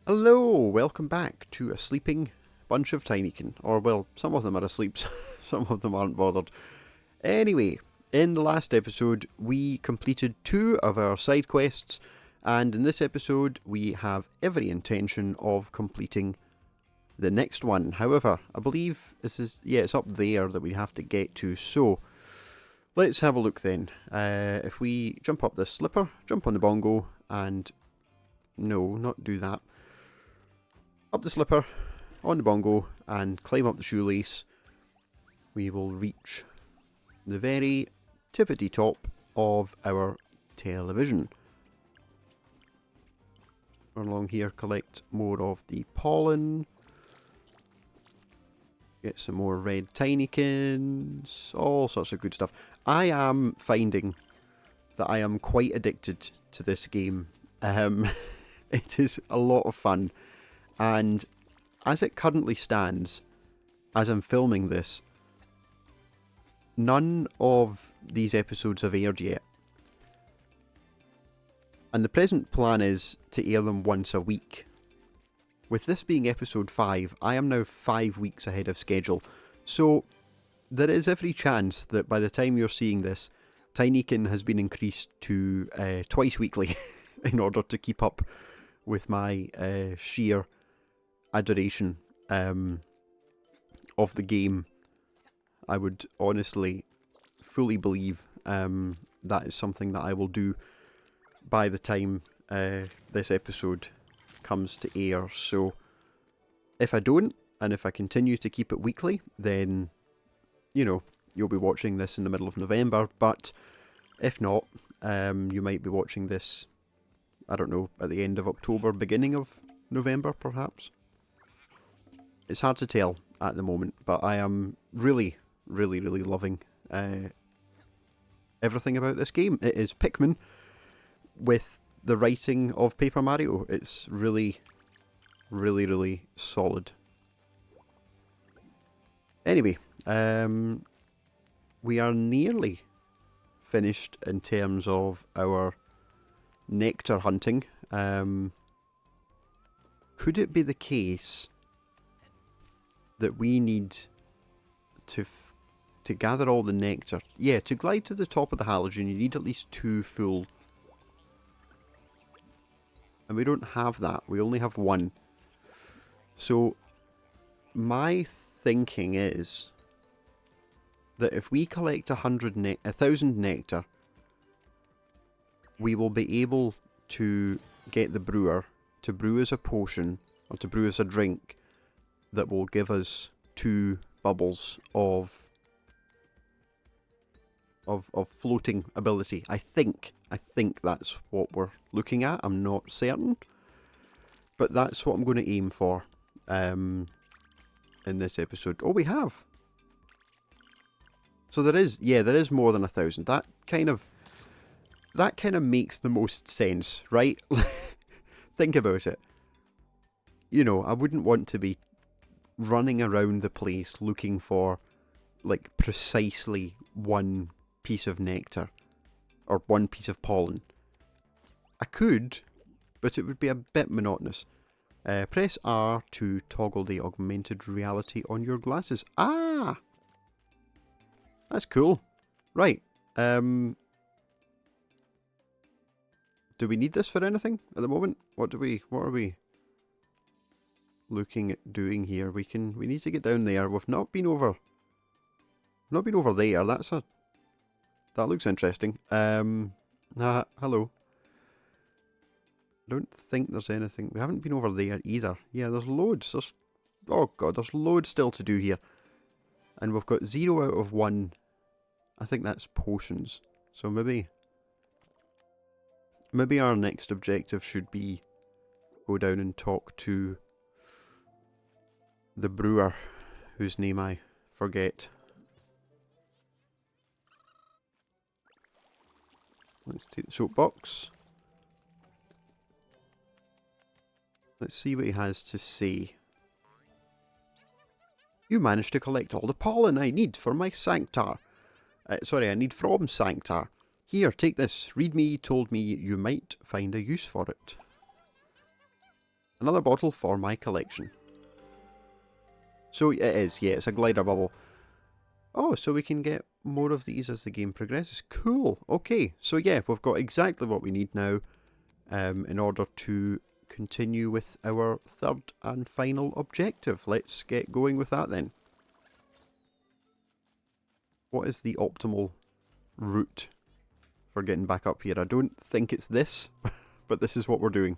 Hello, welcome back to a sleeping bunch of Tinykin. Or, well, some of them are asleep, some of them aren't bothered. Anyway, in the last episode, we completed 2 of our side quests, and in this episode, we have every intention of completing the next one. However, I believe this is, it's up there that we have to get to, so let's have a look then. If we jump up this slipper, jump on the bongo, and no, not do that. Up the slipper, on the bongo, and climb up the shoelace, we will reach the very tippity top of our television. Run along here, collect more of the pollen, get some more red tinykins, all sorts of good stuff. I am finding that I am quite addicted to this game. It is a lot of fun. And as it currently stands, as I'm filming this, none of these episodes have aired yet. And the present plan is to air them once a week. With this being episode 5, I am now 5 weeks ahead of schedule. So there is every chance that by the time you're seeing this, Tinykin has been increased to twice weekly in order to keep up with my sheer adoration of the game. I would honestly fully believe that is something that I will do by the time this episode comes to air. So if I don't, and if I continue to keep it weekly, then you'll be watching this in the middle of November. But if not, you might be watching this, I don't know, at the end of October, beginning of November perhaps. It's hard to tell at the moment, but I am really, really, really loving everything about this game. It is Pikmin with the writing of Paper Mario. It's really, really, really solid. Anyway, we are nearly finished in terms of our nectar hunting. Could it be the case that we need to gather all the nectar? Yeah, to glide to the top of the halogen, you need at least 2 full. And we don't have that. We only have 1. So, my thinking is that if we collect 1,000 nectar, we will be able to get the brewer to brew us a potion, or to brew us a drink, that will give us 2 bubbles of floating ability. I think that's what we're looking at. I'm not certain, but that's what I'm going to aim for in this episode. Oh, we have. So there is more than 1,000. That kind of makes the most sense, right? Think about it. I wouldn't want to be running around the place looking for like precisely 1 piece of nectar or 1 piece of pollen. I could, but it would be a bit monotonous. Press R to toggle the augmented reality on your glasses. Ah! That's cool. Right. Do we need this for anything at the moment? What are we looking at doing here? We need to get down there. We've not been over there. That looks interesting. Hello. I don't think there's anything. We haven't been over there either. Yeah, there's loads. Oh god, there's loads still to do here. And we've got 0 out of 1. I think that's potions. So maybe our next objective should be go down and talk to the brewer, whose name I forget. Let's take the soapbox. Let's see what he has to say. You managed to collect all the pollen I need for my Sanctar. I need from Sanctar. Here, take this. Read me told me you might find a use for it. Another bottle for my collection. So it is, yeah, it's a glider bubble. Oh, so we can get more of these as the game progresses. Cool. Okay, so yeah, we've got exactly what we need now in order to continue with our third and final objective. Let's get going with that then. What is the optimal route for getting back up here? I don't think it's this, but this is what we're doing.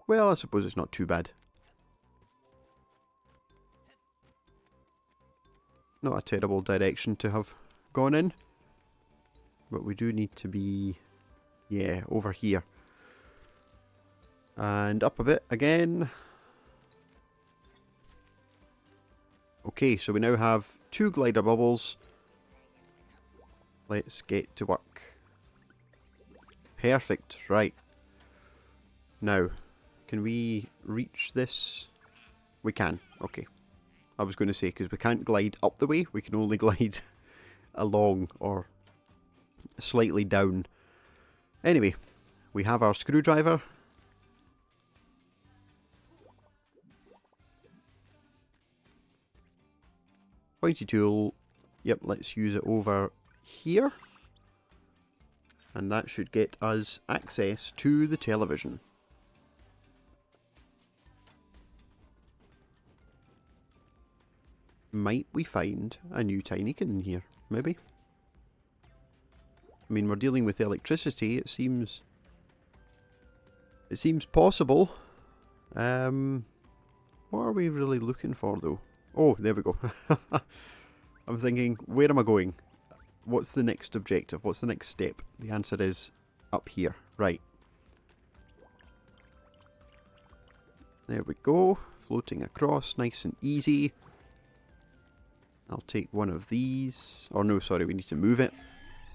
Well, I suppose it's not too bad. Not a terrible direction to have gone in. But we do need to be, yeah, over here. And up a bit again. Okay, so we now have 2 glider bubbles. Let's get to work. Perfect, right. Now, can we reach this? We can, okay. I was going to say, because we can't glide up the way, we can only glide along or slightly down. Anyway, we have our screwdriver. Pointy tool. Yep, let's use it over here. And that should get us access to the television. Might we find a new Tinykin in here? Maybe. I mean, we're dealing with electricity. It seems possible. What are we really looking for, though? Oh, there we go. I'm thinking, where am I going? What's the next objective? What's the next step? The answer is up here. Right. There we go. Floating across, nice and easy. I'll take one of these. Oh no, sorry, we need to move it.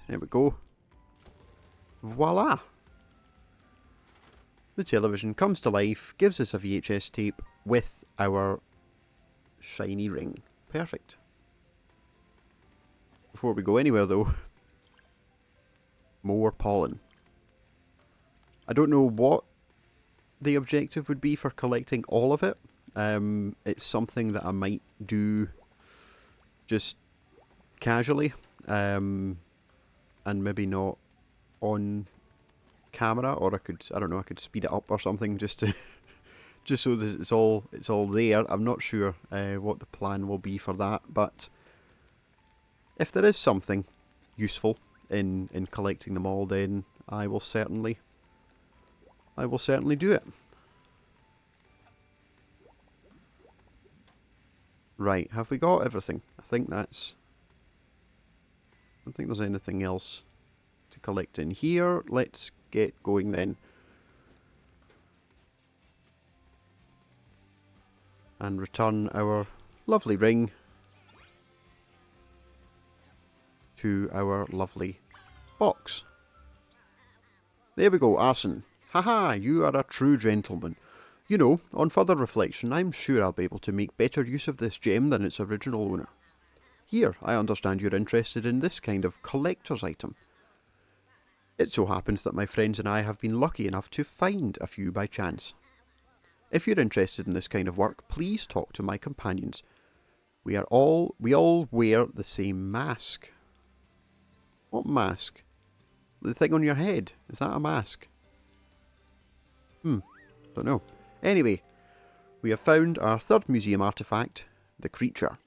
There we go. Voila! The television comes to life, gives us a VHS tape with our shiny ring. Perfect. Before we go anywhere though, more pollen. I don't know what the objective would be for collecting all of it. It's something that I might do just casually, and maybe not on camera, or I don't know, I could speed it up or something just to just so that it's all there. I'm not sure what the plan will be for that, but if there is something useful in collecting them all, then I will certainly do it. Right, have we got everything? I think that's... I don't think there's anything else to collect in here. Let's get going then. And return our lovely ring to our lovely box. There we go, Arson. Haha, you are a true gentleman. You know, on further reflection, I'm sure I'll be able to make better use of this gem than its original owner. Here, I understand you're interested in this kind of collector's item. It so happens that my friends and I have been lucky enough to find a few by chance. If you're interested in this kind of work, please talk to my companions. We all wear the same mask. What mask? The thing on your head. Is that a mask? Don't know. Anyway, we have found our third museum artifact, the creature.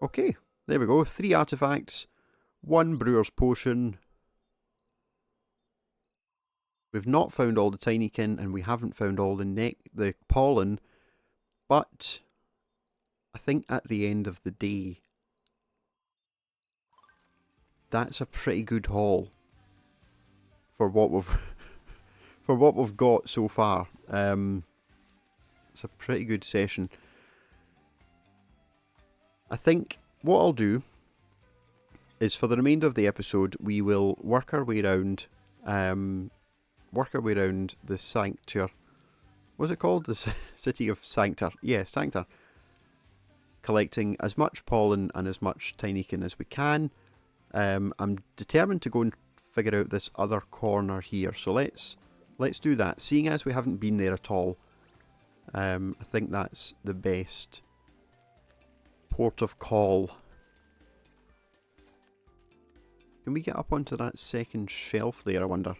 Okay, there we go. 3 artifacts, 1 brewer's potion. We've not found all the Tinykin, and we haven't found all the pollen, but I think at the end of the day, that's a pretty good haul for what we've got so far. It's a pretty good session. I think what I'll do is for the remainder of the episode, we will work our way around the Sanctar. What's it called? The City of Sanctar. Yeah, Sanctar. collecting as much pollen and as much Tinykin as we can. I'm determined to go and figure out this other corner here, so let's do that. Seeing as we haven't been there at all, I think that's the best port of call. Can we get up onto that second shelf there, I wonder?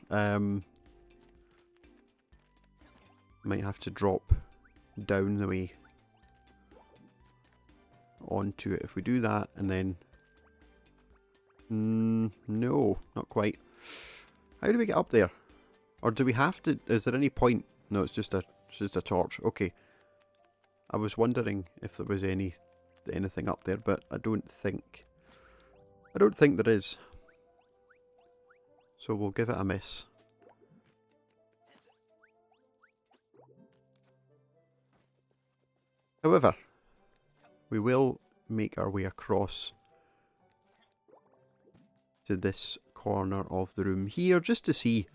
Might have to drop down the way onto it if we do that, and then... no, not quite. How do we get up there? Or do we have to... Is there any point? No, it's just a torch. Okay. I was wondering if there was anything up there, but I don't think there is. So we'll give it a miss. However, we will make our way across to this corner of the room here just to see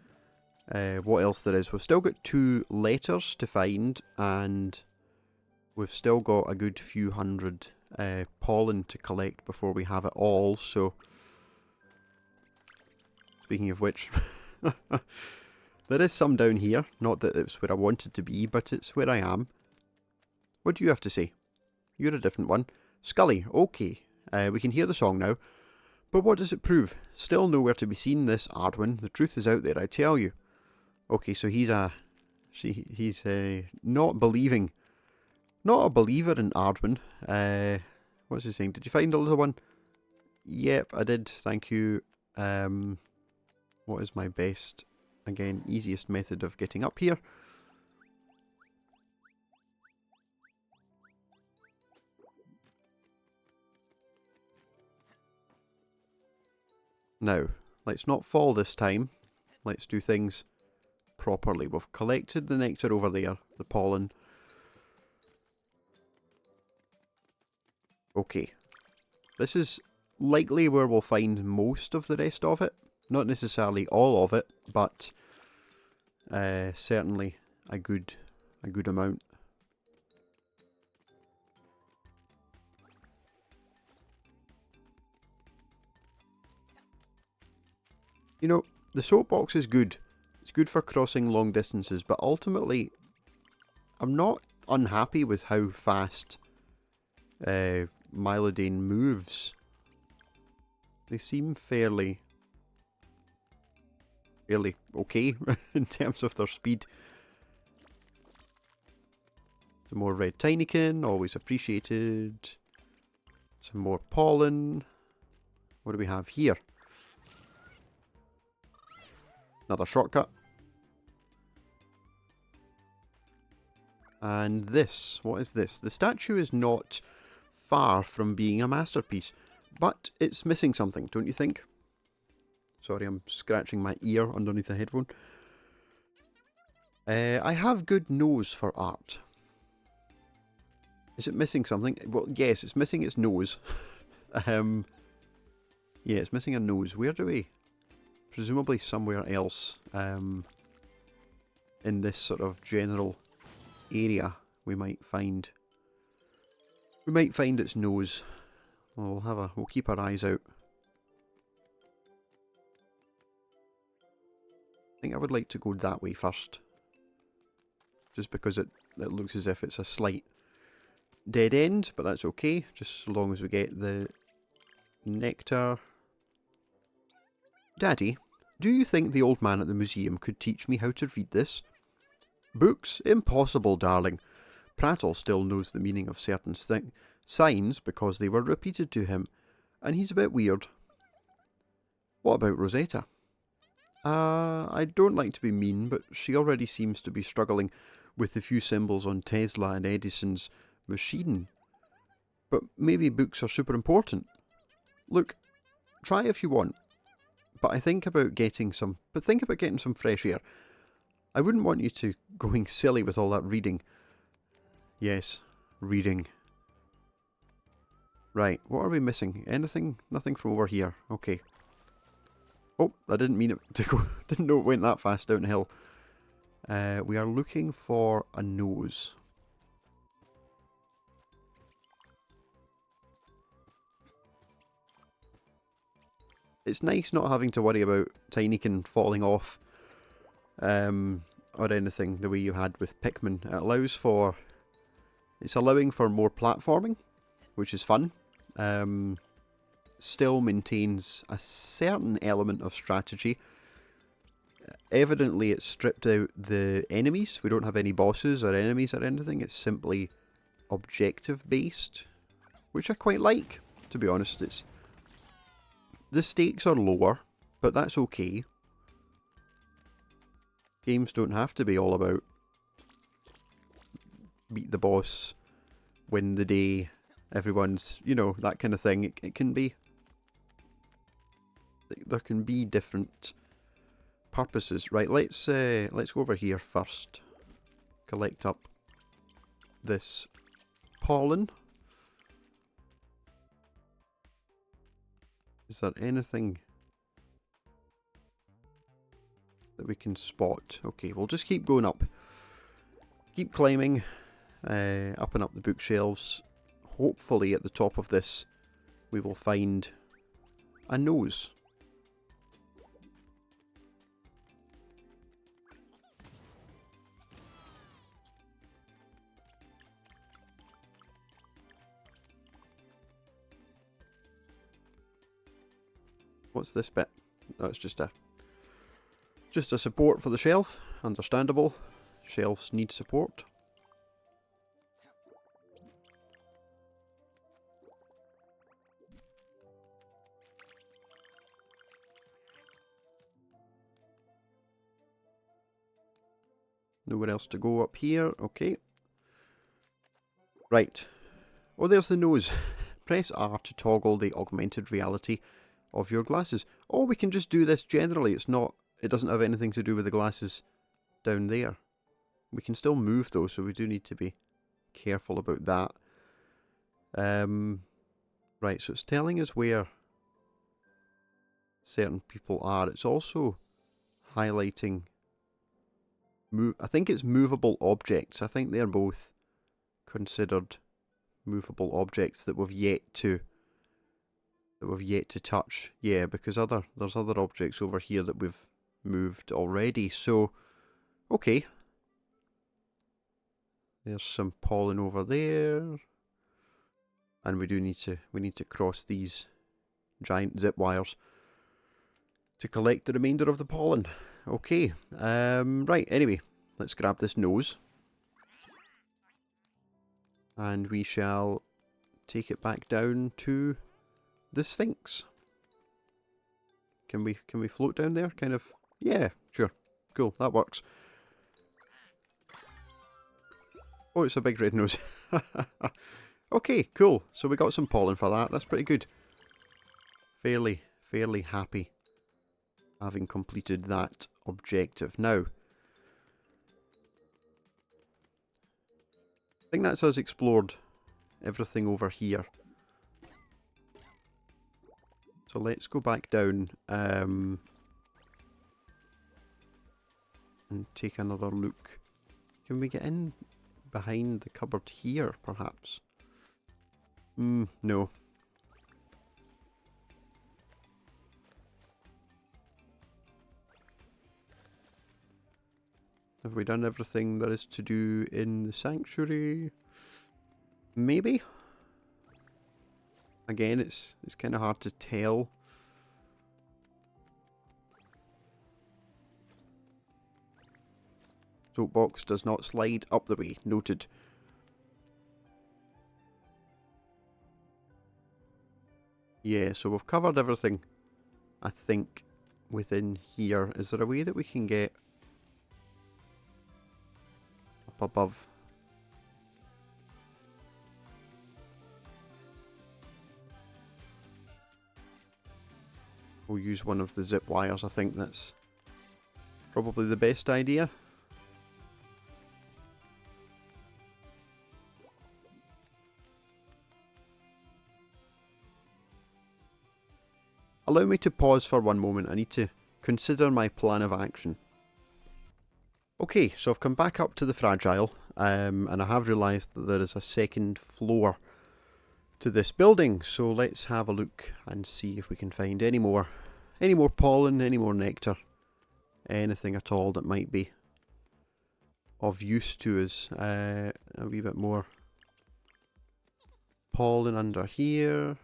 what else there is. We've still got 2 letters to find, and we've still got a good few hundred pollen to collect before we have it all, so... Speaking of which, there is some down here. Not that it's where I wanted to be, but it's where I am. What do you have to say? You're a different one. Scully, okay. We can hear the song now. But what does it prove? Still nowhere to be seen, this Ardwin. The truth is out there, I tell you. Okay, so he's not believing. Not a believer in Ardwin. What's he saying? Did you find a little one? Yep, I did. Thank you. What is my best, again, easiest method of getting up here? Now, let's not fall this time. Let's do things properly. We've collected the nectar over there, the pollen. Okay. This is likely where we'll find most of the rest of it. Not necessarily all of it, but certainly a good amount. You know, the soapbox is good. It's good for crossing long distances, but ultimately, I'm not unhappy with how fast Mylodane moves. They seem fairly okay in terms of their speed. Some more red Tinykin, always appreciated. Some more pollen. What do we have here? Another shortcut. And this, what is this? The statue is not far from being a masterpiece, but it's missing something, don't you think? Sorry, I'm scratching my ear underneath the headphone. I have good nose for art. Is it missing something? Well, yes, it's missing its nose. Yeah, it's missing a nose. Where do we... Presumably somewhere else in this sort of general area we might find its nose. We'll keep our eyes out. I think I would like to go that way first, just because it looks as if it's a slight dead end, but that's okay, just so long as we get the nectar. Daddy, do you think the old man at the museum could teach me how to read this? Books? Impossible, darling. Prattle still knows the meaning of certain signs because they were repeated to him, and he's a bit weird. What about Rosetta? I don't like to be mean, but she already seems to be struggling with the few symbols on Tesla and Edison's machine. But maybe books are super important. Look, try if you want. But think about getting some fresh air. I wouldn't want you to going silly with all that reading. Yes, reading. Right, what are we missing? Anything? Nothing from over here. Okay. Oh, I didn't mean it to go. Didn't know it went that fast downhill. We are looking for a nose. it's nice not having to worry about Tinykin falling off or anything the way you had with Pikmin. It allows for... It's allowing for more platforming, which is fun. Still maintains a certain element of strategy. Evidently it's stripped out the enemies. We don't have any bosses or enemies or anything. It's simply objective based, which I quite like, to be honest. It's the stakes are lower, but that's okay. Games don't have to be all about beat the boss, win the day, everyone's, you know, that kind of thing. It can be... There can be different purposes. Right, let's go over here first. Collect up this pollen. Is there anything that we can spot? Okay, we'll just keep going up. Keep climbing up and up the bookshelves. Hopefully at the top of this we will find a nose. What's this bit? That's just a support for the shelf. Understandable. Shelves need support. Nowhere else to go up here. Okay. Right. Oh, there's the nose. Press R to toggle the augmented reality of your glasses. Oh, we can just do this generally. It doesn't have anything to do with the glasses down there. We can still move though, so we do need to be careful about that. Right, so it's telling us where certain people are. It's also highlighting I think it's movable objects. I think they're both considered movable objects that we've yet to touch. Yeah, because there's other objects over here that we've moved already. So, okay. There's some pollen over there. And we need to cross these giant zip wires to collect the remainder of the pollen. Okay. Right, anyway, let's grab this nose. And we shall take it back down to the Sphinx. Can we float down there? Kind of. Yeah, sure. Cool, that works. Oh, it's a big red nose. Okay, cool. So we got some pollen for that. That's pretty good. Fairly happy having completed that objective. Now, I think that's us explored everything over here. So let's go back down and take another look. Can we get in behind the cupboard here, perhaps? No. Have we done everything there is to do in the sanctuary? Maybe? Again, it's kind of hard to tell. Soapbox does not slide up the way. Noted. Yeah, so we've covered everything, I think, within here. Is there a way that we can get up above? We'll use one of the zip wires. I think that's probably the best idea. Allow me to pause for one moment. I need to consider my plan of action. Okay, so I've come back up to the fragile, and I have realised that there is a second floor to this building. So let's have a look and see if we can find any more Any more pollen, any more nectar, anything at all that might be of use to us. A wee bit more pollen under here.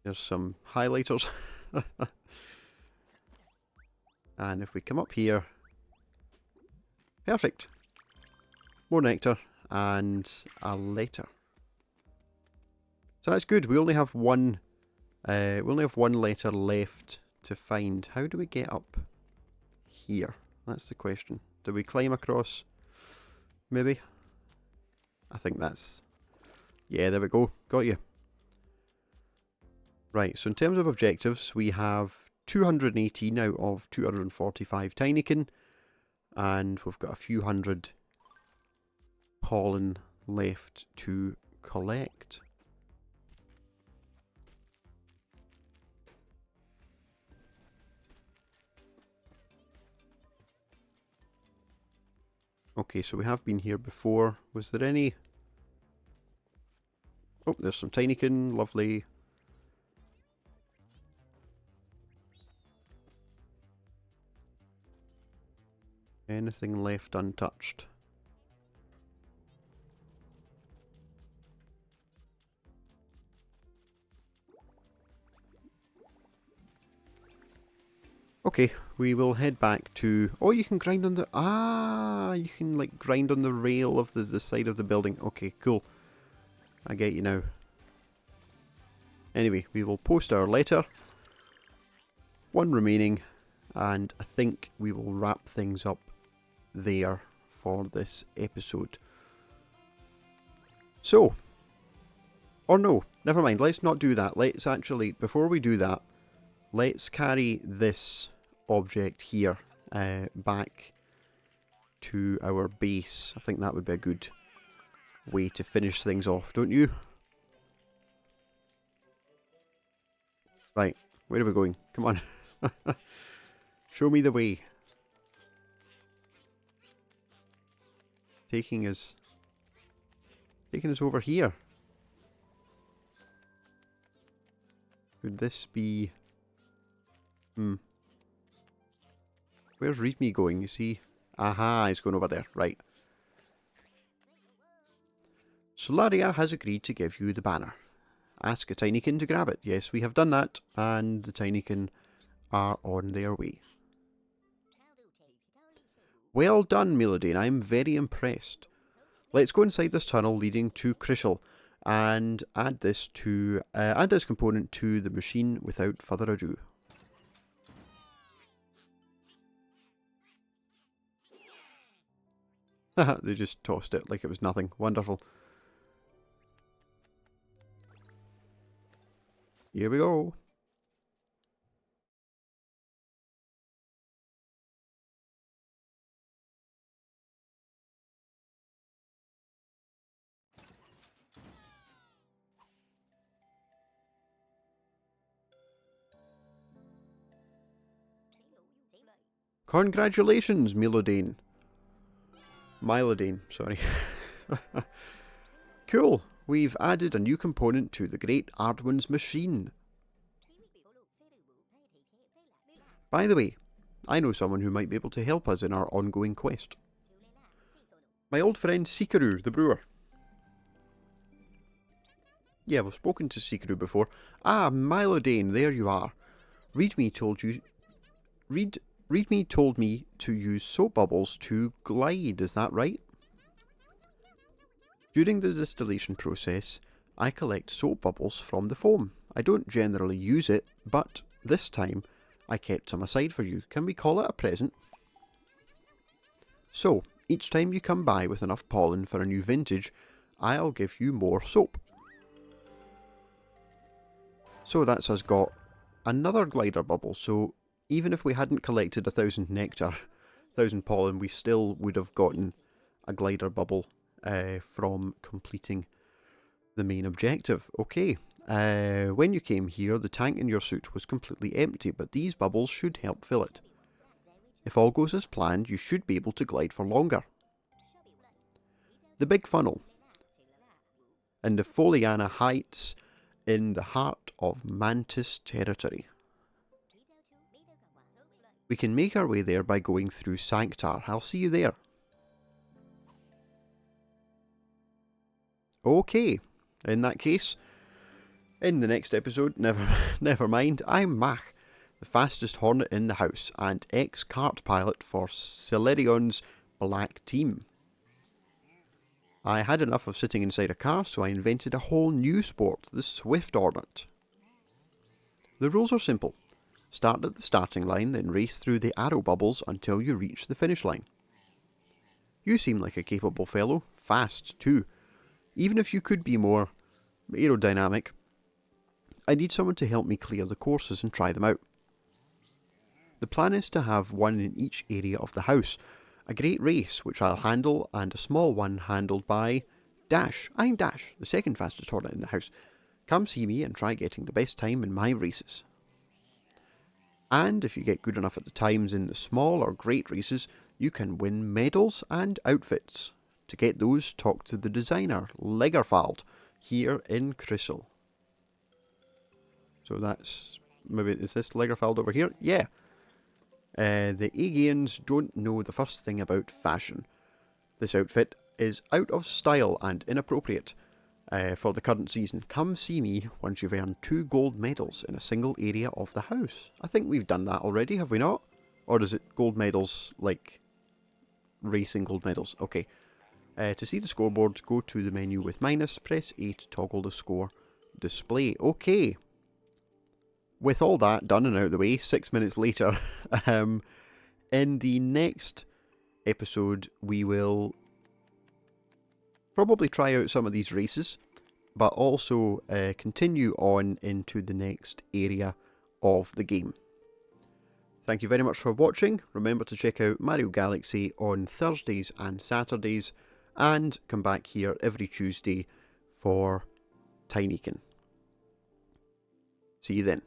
There's some highlighters. And if we come up here, perfect. More nectar and a letter. So that's good. We only have one. We only have one letter left to find. How do we get up here? That's the question. Do we climb across? Maybe. I think that's. Yeah, there we go. Got you. Right. So in terms of objectives, we have 218 out of 245 Tinykin, and we've got a few hundred pollen left to collect. Okay, so we have been here before. Was there any... Oh, there's some Tinykin. Lovely. Anything left untouched? Okay, we will head back to... Oh, you can grind on the... Ah, you can, like, grind on the rail of the side of the building. Okay, cool. I get you now. Anyway, we will post our letter. One remaining. And I think we will wrap things up there for this episode. So... Or no, never mind. Let's not do that. Let's actually... Before we do that, let's carry this object here back to our base. I think that would be a good way to finish things off, don't you? Right, where are we going? Come on. Show me the way. Taking us over here. Could this be... Where's Readme going? You see? Aha, he's going over there. Right. Solaria has agreed to give you the banner. Ask a Tinykin to grab it. Yes, we have done that, and the Tinykin are on their way. Well done, Melodine. I'm very impressed. Let's go inside this tunnel leading to Crystal and add this component to the machine without further ado. Haha, they just tossed it like it was nothing. Wonderful. Here we go. Congratulations, Melodine. Mylodine, sorry. Cool. We've added a new component to the Great Ardwin's machine. By the way, I know someone who might be able to help us in our ongoing quest. My old friend Sikaru, the brewer. Yeah, we've spoken to Sikaru before. Ah, Mylodane, there you are. Readme told me to use soap bubbles to glide, is that right? During the distillation process, I collect soap bubbles from the foam. I don't generally use it, but this time I kept some aside for you. Can we call it a present? So, each time you come by with enough pollen for a new vintage, I'll give you more soap. So that's us got another glider bubble, so even if we hadn't collected 1,000 nectar, 1,000 pollen, we still would have gotten a glider bubble from completing the main objective. Okay, when you came here, the tank in your suit was completely empty, but these bubbles should help fill it. If all goes as planned, you should be able to glide for longer. The big funnel. In the Foliana Heights, in the heart of Mantis territory. We can make our way there by going through Sanctar. I'll see you there. Okay, in that case, in the next episode, never mind, I'm Mach, the fastest hornet in the house, and ex-cart pilot for Celerion's Black Team. I had enough of sitting inside a car, so I invented a whole new sport, the Swift Hornet. The rules are simple. Start at the starting line, then race through the arrow bubbles until you reach the finish line. You seem like a capable fellow, fast too. Even if you could be more aerodynamic, I need someone to help me clear the courses and try them out. The plan is to have one in each area of the house, a great race which I'll handle, and a small one handled by Dash. I'm Dash, the second fastest hornet in the house. Come see me and try getting the best time in my races. And if you get good enough at the times in the small or great races, you can win medals and outfits. To get those, talk to the designer, Lagerfeld, here in Crystal. So that's, maybe, is this Lagerfeld over here? Yeah. The Aegeans don't know the first thing about fashion. This outfit is out of style and inappropriate for the current season. Come see me once you've earned 2 gold medals in a single area of the house. I think we've done that already, have we not? Or is it gold medals like racing gold medals? Okay. To see the scoreboard, go to the menu with minus, press A to toggle the score display. Okay. With all that done and out of the way, 6 minutes later, in the next episode, we will probably try out some of these races, but also continue on into the next area of the game. Thank you very much for watching. Remember to check out Mario Galaxy on Thursdays and Saturdays, and come back here every Tuesday for Tinykin. See you then.